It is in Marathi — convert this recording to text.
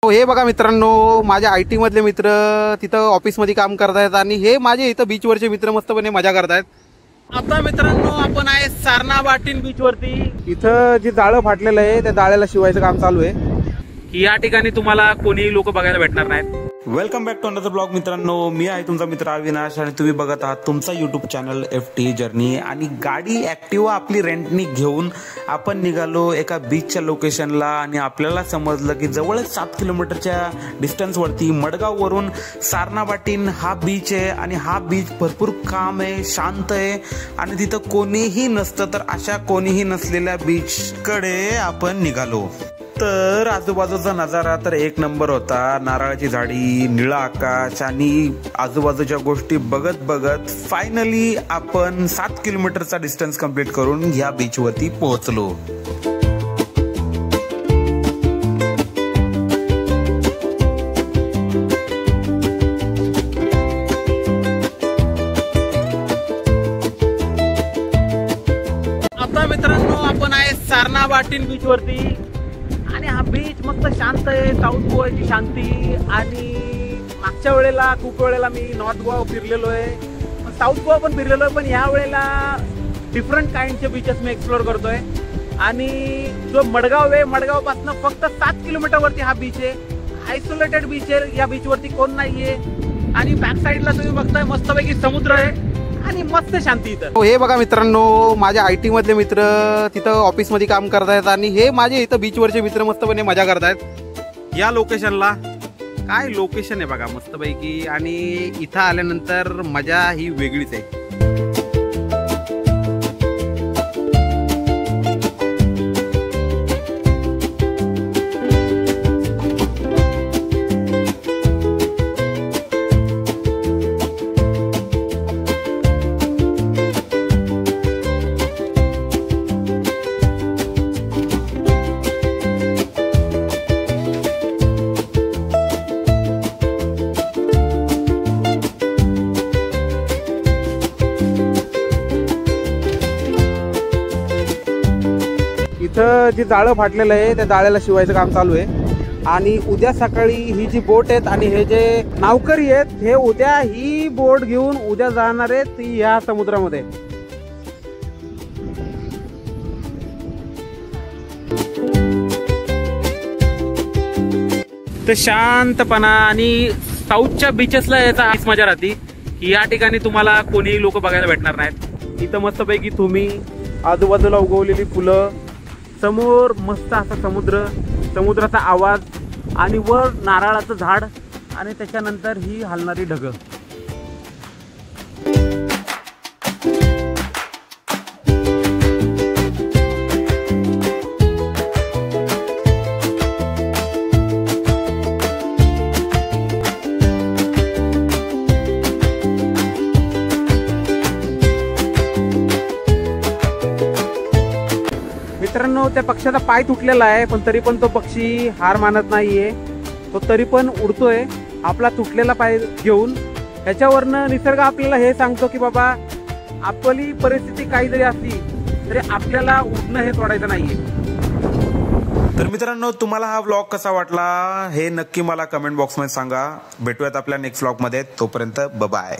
हे बघा मित्रांनो, माझ्या IT मधले मित्र तिथं ऑफिसमध्ये काम करतायत आणि हे माझे इथं बीचवरचे मित्र मस्तपणे मजा करतायत। आता मित्रांनो आपण आहे सारणा बाटीन बीच वरती। इथं जे जाळं फाटलेलं आहे त्या जाळ्याला शिवायचं काम चालू आहे। या ठिकाणी तुम्हाला कोणीही लोक बघायला भेटणार नाहीत। Welcome back to another blog. मित्रांनो, मी आहे तुमचा मित्र अविनाश आणि तुम्ही बघत आहात तुमचा YouTube चॅनल FT जर्नी। आणि गाडी ऍक्टिवा आपली रेंटनी घेऊन आपण निघालो एका बीचच्या लोकेशनला आणि आपल्याला समजलं की जवळच 7 किलोमीटरच्या डिस्टन्स वरती मडगाव वरून सारणा बाटीन हा बीच आहे आणि हा बीच भरपूर काम आहे, शांत आहे आणि तिथं कोणीही नसतं। तर अशा कोणीही नसलेल्या बीच कडे आपण निघालो। तर आजूबाजूचा नजारा तर एक नंबर होता। नारळाची झाडी, निळा आकाश आणि आजूबाजूच्या गोष्टी बघत बघत फायनली आपण 7 किलोमीटरचा डिस्टन्स कंप्लीट करून ह्या बीच वरती पोहोचलो। आता मित्रांनो आपण आहे सारणा बाटीन बीच वरती आणि हा बीच मस्त शांत आहे, साऊथ गोव्याची शांती। आणि मागच्या वेळेला खूप वेळेला मी नॉर्थ गोवा फिरलेलो आहे, साऊथ गोवा पण फिरलेलो आहे, पण ह्या वेळेला डिफरंट काइंडचे बीचेस मी एक्सप्लोर करतोय। आणि जो मडगाव आहे, मडगावपासून फक्त 7 किलोमीटरवरती हा बीच आहे, आयसोलेटेड बीच आहे। या बीचवरती कोण नाहीये आणि बॅक साईडला तुम्ही बघताय मस्तपैकी समुद्र आहे आणि मस्त शांती इथं। हे बघा मित्रांनो, माझ्या IT मधले मित्र तिथं ऑफिसमध्ये काम करतायत आणि हे माझे इथं बीचवरचे मित्र मस्तपणे मजा करतायत। या लोकेशनला काय लोकेशन आहे बघा मस्तपैकी, आणि इथं आल्यानंतर मजा ही वेगळीच आहे। इथं जे जाळं फाटलेलं आहे त्या जाळ्याला शिवायचं काम चालू आहे। आणि उद्या सकाळी ही जी बोट आहेत आणि हे जे नावकरी आहेत हे उद्या ही बोट घेऊन उद्या जाणार आहेत ह्या समुद्रामध्ये। तर शांतपणा आणि साऊथच्या बीचेसला याचा आस मजा राहते की या ठिकाणी तुम्हाला कोणीही लोक बघायला भेटणार नाहीत। इथं मस्तपैकी तुम्ही आजूबाजूला उगवलेली फुलं, समोर मस्त असा समुद्र, समुद्राचा आवाज आणि वर नारळाचं झाड आणि त्याच्यानंतर ही हलणारी ढगं। मित्रांनो, त्या पक्षाचा पाय तुटलेला आहे पण तरी पण तो पक्षी हार मानत नाहीये, तो तरी पण उडतोय आपला तुटलेला पाय घेऊन। ह्याच्यावरनं निसर्ग आपल्याला हे सांगतो की बाबा आपली परिस्थिती काही जरी असली तरी आपल्याला उडणं हे सोडायचं नाहीये। तर मित्रांनो, तुम्हाला हा व्लॉग कसा वाटला हे नक्की मला कमेंट बॉक्समध्ये सांगा। भेटूयात आपल्या नेक्स्ट व्लॉग मध्ये, तोपर्यंत बाय बाय।